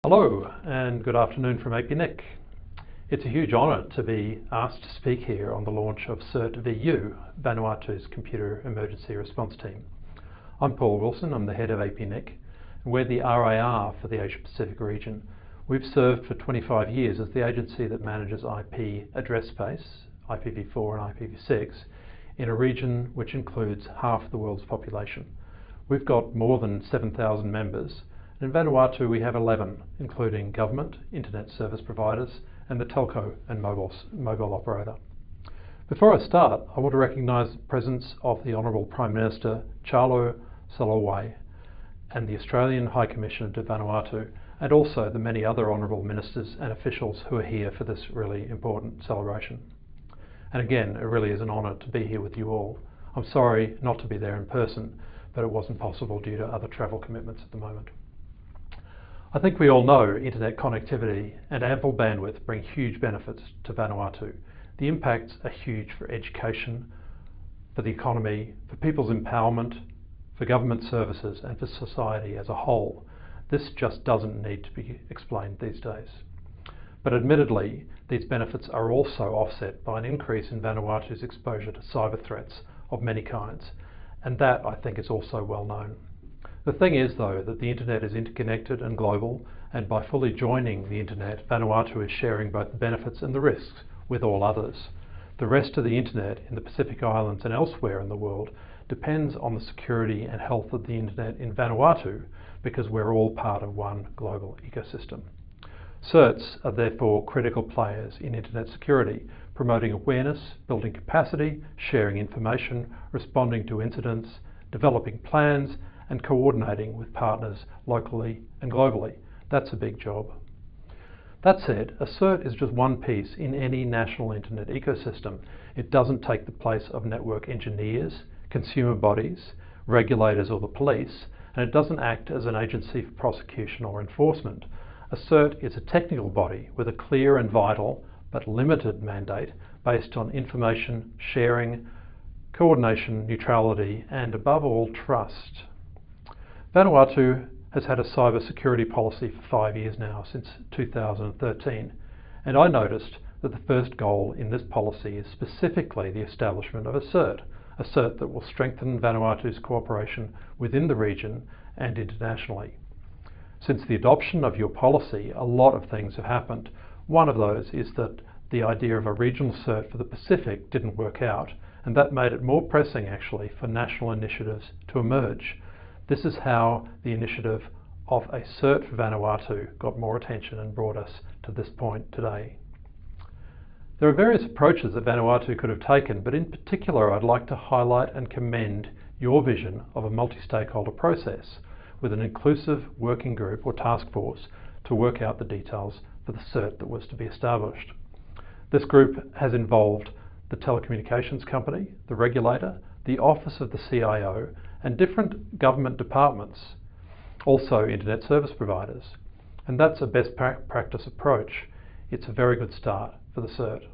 Hello and good afternoon from APNIC. It's a huge honour to be asked to speak here on the launch of CERT VU, Vanuatu's Computer Emergency Response Team. I'm Paul Wilson, I'm the head of APNIC, and we're the RAR for the Asia Pacific region. We've served for 25 years as the agency that manages IP address space, IPv4 and IPv6, in a region which includes half the world's population. We've got more than 7,000 members. In Vanuatu we have 11, including government, internet service providers, and the telco and mobile operator. Before I start, I want to recognise the presence of the Honourable Prime Minister Charlo Salowai and the Australian High Commissioner to Vanuatu, and also the many other honourable ministers and officials who are here for this really important celebration. And again, it really is an honour to be here with you all. I'm sorry not to be there in person, but it wasn't possible due to other travel commitments at the moment. I think we all know internet connectivity and ample bandwidth bring huge benefits to Vanuatu. The impacts are huge for education, for the economy, for people's empowerment, for government services and for society as a whole. This just doesn't need to be explained these days. But admittedly, these benefits are also offset by an increase in Vanuatu's exposure to cyber threats of many kinds, and that I think is also well known. The thing is, though, that the internet is interconnected and global, and by fully joining the internet, Vanuatu is sharing both the benefits and the risks with all others. The rest of the internet in the Pacific Islands and elsewhere in the world depends on the security and health of the internet in Vanuatu, because we're all part of one global ecosystem. CERTs are therefore critical players in internet security, promoting awareness, building capacity, sharing information, responding to incidents, developing plans, and coordinating with partners locally and globally. That's a big job. That said, a CERT is just one piece in any national internet ecosystem. It doesn't take the place of network engineers, consumer bodies, regulators or the police, and it doesn't act as an agency for prosecution or enforcement. A CERT is a technical body with a clear and vital but limited mandate based on information sharing, coordination, neutrality, and above all, trust. Vanuatu has had a cyber security policy for 5 years now, since 2013, and I noticed that the first goal in this policy is specifically the establishment of a CERT that will strengthen Vanuatu's cooperation within the region and internationally. Since the adoption of your policy, a lot of things have happened. One of those is that the idea of a regional CERT for the Pacific didn't work out, and that made it more pressing actually for national initiatives to emerge. This is how the initiative of a CERT for Vanuatu got more attention and brought us to this point today. There are various approaches that Vanuatu could have taken, but in particular I'd like to highlight and commend your vision of a multi-stakeholder process with an inclusive working group or task force to work out the details for the CERT that was to be established. This group has involved the telecommunications company, the regulator, the office of the CIO, and different government departments, also internet service providers. And that's a best practice approach. It's a very good start for the CERT.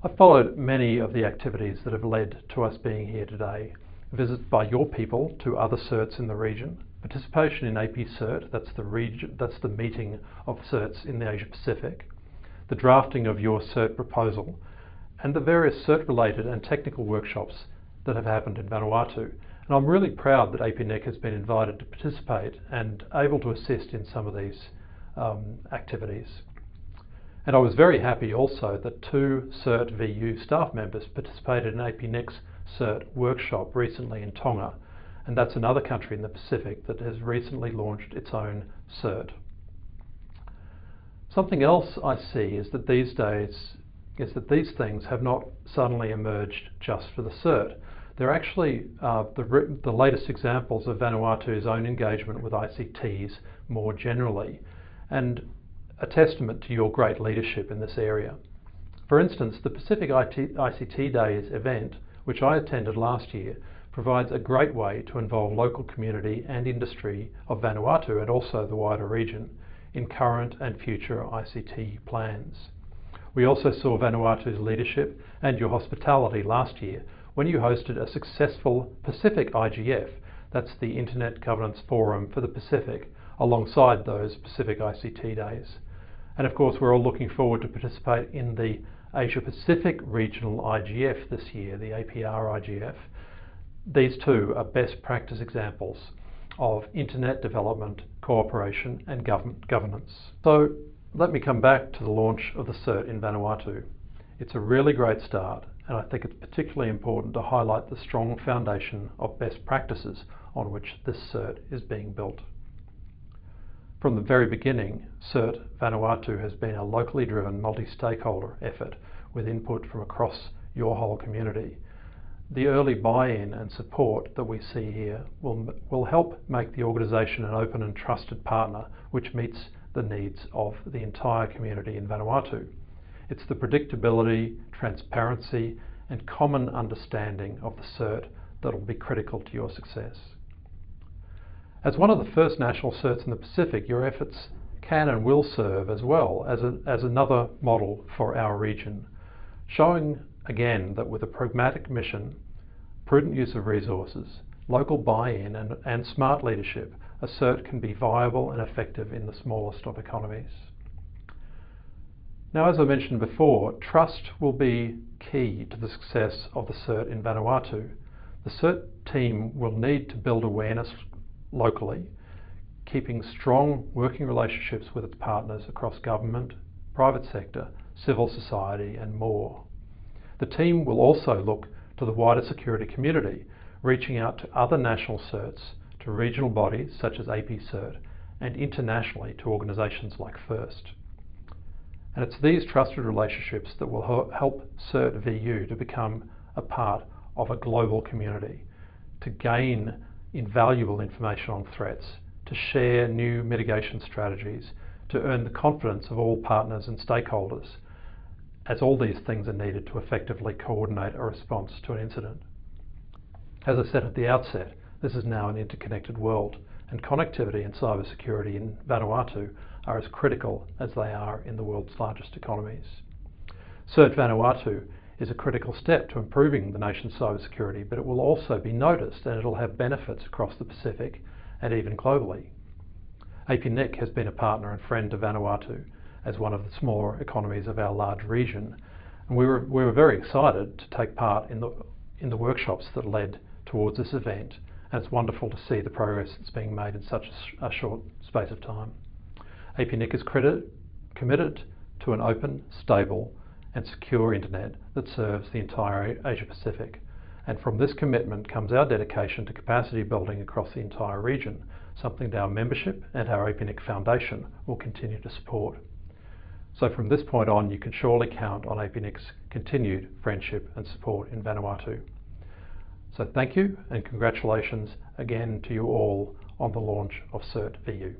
I've followed many of the activities that have led to us being here today. Visits by your people to other CERTs in the region, participation in AP CERT, that's the meeting of CERTs in the Asia Pacific, the drafting of your CERT proposal, and the various CERT-related and technical workshops that have happened in Vanuatu. And I'm really proud that APNIC has been invited to participate and able to assist in some of these activities. And I was very happy also that 2 CERT VU staff members participated in APNIC's CERT workshop recently in Tonga, and that's another country in the Pacific that has recently launched its own CERT. Something else I see is that these things have not suddenly emerged just for the CERT. They're actually the latest examples of Vanuatu's own engagement with ICTs more generally, and a testament to your great leadership in this area. For instance, the Pacific ICT Days event, which I attended last year, provides a great way to involve local community and industry of Vanuatu and also the wider region in current and future ICT plans. We also saw Vanuatu's leadership and your hospitality last year when you hosted a successful Pacific IGF, that's the Internet Governance Forum for the Pacific, alongside those Pacific ICT days. And of course, we're all looking forward to participate in the Asia Pacific Regional IGF this year, the APR IGF. These two are best practice examples of internet development, cooperation and governance. So let me come back to the launch of the CERT in Vanuatu. It's a really great start, and I think it's particularly important to highlight the strong foundation of best practices on which this CERT is being built. From the very beginning, CERT Vanuatu has been a locally driven multi-stakeholder effort with input from across your whole community. The early buy-in and support that we see here will help make the organisation an open and trusted partner which meets the needs of the entire community in Vanuatu. It's the predictability, transparency and common understanding of the CERT that will be critical to your success. As one of the first national CERTs in the Pacific, your efforts can and will serve as well as another model for our region, showing again that with a pragmatic mission, prudent use of resources, local buy-in and smart leadership, a CERT can be viable and effective in the smallest of economies. Now, as I mentioned before, trust will be key to the success of the CERT in Vanuatu. The CERT team will need to build awareness locally, keeping strong working relationships with its partners across government, private sector, civil society and more. The team will also look to the wider security community, reaching out to other national CERTs, to regional bodies such as AP CERT, and internationally to organisations like FIRST. And it's these trusted relationships that will help CERT VU to become a part of a global community, to gain invaluable information on threats, to share new mitigation strategies, to earn the confidence of all partners and stakeholders, as all these things are needed to effectively coordinate a response to an incident. As I said at the outset, this is now an interconnected world, and connectivity and cybersecurity in Vanuatu are as critical as they are in the world's largest economies. CERT Vanuatu is a critical step to improving the nation's cybersecurity, but it will also be noticed and it will have benefits across the Pacific and even globally. APNIC has been a partner and friend to Vanuatu as one of the smaller economies of our large region, and we were very excited to take part in the workshops that led towards this event, and it's wonderful to see the progress that's being made in such a short space of time. APNIC is committed to an open, stable and secure internet that serves the entire Asia Pacific, and from this commitment comes our dedication to capacity building across the entire region, something that our membership and our APNIC Foundation will continue to support. So from this point on, you can surely count on APNIC's continued friendship and support in Vanuatu. So thank you and congratulations again to you all on the launch of CERT VU.